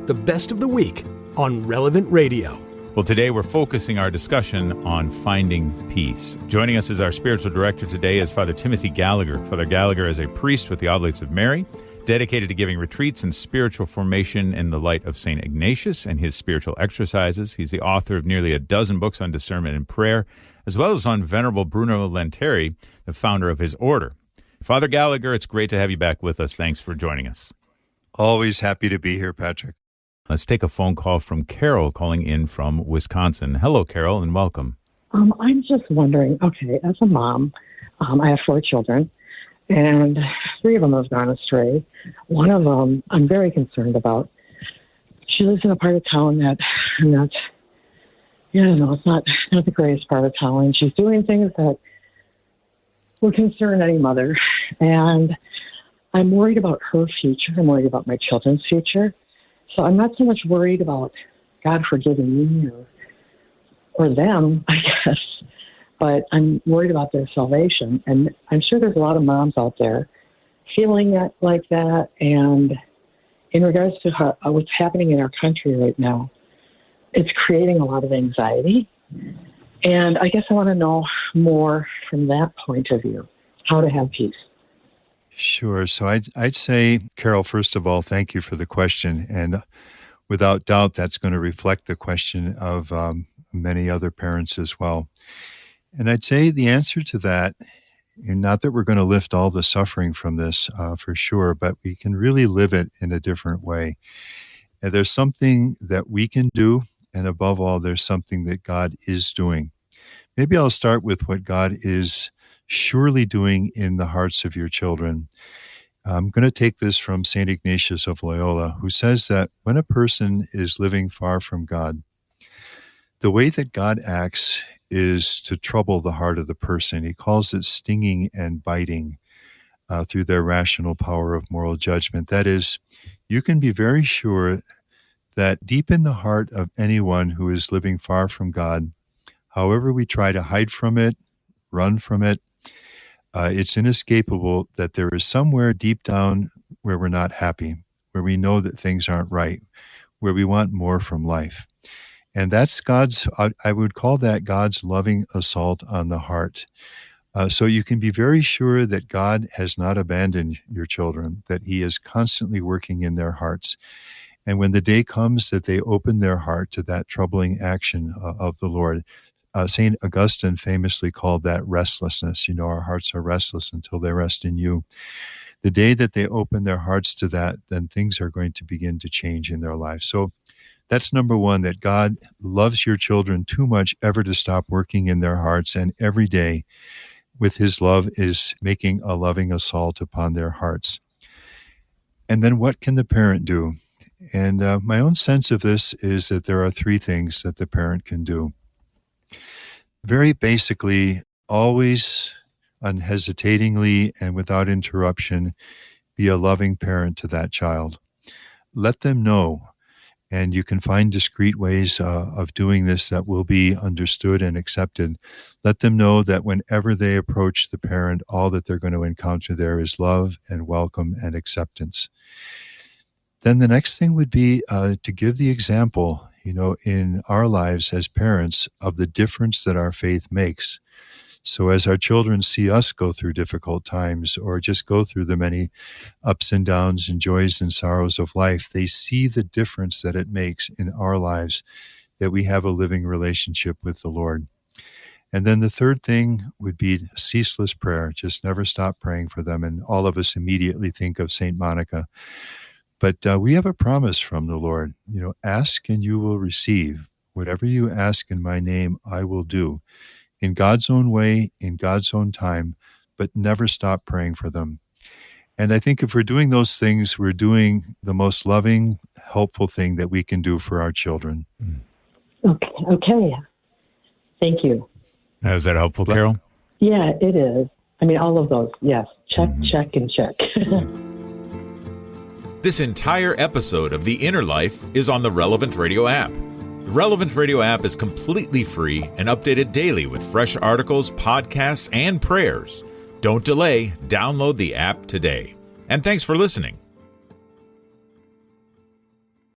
the best of the week on Relevant Radio. Well, today we're focusing our discussion on finding peace. Joining us as our spiritual director today is Father Timothy Gallagher. Father Gallagher is a priest with the Oblates of Mary, dedicated to giving retreats and spiritual formation in the light of St. Ignatius and his spiritual exercises. He's the author of nearly a dozen books on discernment and prayer, as well as on Venerable Bruno Lanteri, the founder of his order. Father Gallagher, it's great to have you back with us. Thanks for joining us. Always happy to be here, Patrick. Let's take a phone call from Carol calling in from Wisconsin. Hello, Carol, and welcome. I'm just wondering, okay, as a mom, I have 4 children, and 3 of them have gone astray. One of them I'm very concerned about. She lives in a part of town that I'm not, it's not the greatest part of town, and she's doing things that would concern any mother, and I'm worried about her future. I'm worried about my children's future. So I'm not so much worried about God forgiving me or them, I guess, but I'm worried about their salvation. And I'm sure there's a lot of moms out there feeling like that. And in regards to what's happening in our country right now, it's creating a lot of anxiety. And I guess I want to know more from that point of view, how to have peace. Sure. So I'd say, Carol, first of all, thank you for the question. And without doubt, that's going to reflect the question of many other parents as well. And I'd say the answer to that, and not that we're going to lift all the suffering from this for sure, but we can really live it in a different way. And there's something that we can do, and above all, there's something that God is doing. Maybe I'll start with what God is surely doing in the hearts of your children. I'm going to take this from St. Ignatius of Loyola, who says that when a person is living far from God, the way that God acts is to trouble the heart of the person. He calls it stinging and biting through their rational power of moral judgment. That is, you can be very sure that deep in the heart of anyone who is living far from God, however we try to hide from it, run from it, it's inescapable that there is somewhere deep down where we're not happy, where we know that things aren't right, where we want more from life. And that's I would call that God's loving assault on the heart. So you can be very sure that God has not abandoned your children, that he is constantly working in their hearts. And when the day comes that they open their heart to that troubling action of the Lord, St. Augustine famously called that restlessness. Our hearts are restless until they rest in you. The day that they open their hearts to that, then things are going to begin to change in their life. So that's number one, that God loves your children too much ever to stop working in their hearts. And every day with his love is making a loving assault upon their hearts. And then what can the parent do? And my own sense of this is that there are 3 things that the parent can do. Very basically, always, unhesitatingly, and without interruption, be a loving parent to that child. Let them know, and you can find discreet ways of doing this that will be understood and accepted. Let them know that whenever they approach the parent, all that they're going to encounter there is love and welcome and acceptance. Then the next thing would be to give the example, in our lives as parents of the difference that our faith makes. So as our children see us go through difficult times or just go through the many ups and downs and joys and sorrows of life, they see the difference that it makes in our lives, that we have a living relationship with the Lord. And then the third thing would be ceaseless prayer. Just never stop praying for them. And all of us immediately think of St. Monica. But we have a promise from the Lord, ask and you will receive. Whatever you ask in my name, I will do. In God's own way, in God's own time, but never stop praying for them. And I think if we're doing those things, we're doing the most loving, helpful thing that we can do for our children. Okay. Thank you. Is that helpful, Carol? Yeah, it is. I mean, all of those, yes. Check, check, and check. This entire episode of The Inner Life is on the Relevant Radio app. The Relevant Radio app is completely free and updated daily with fresh articles, podcasts, and prayers. Don't delay. Download the app today. And thanks for listening.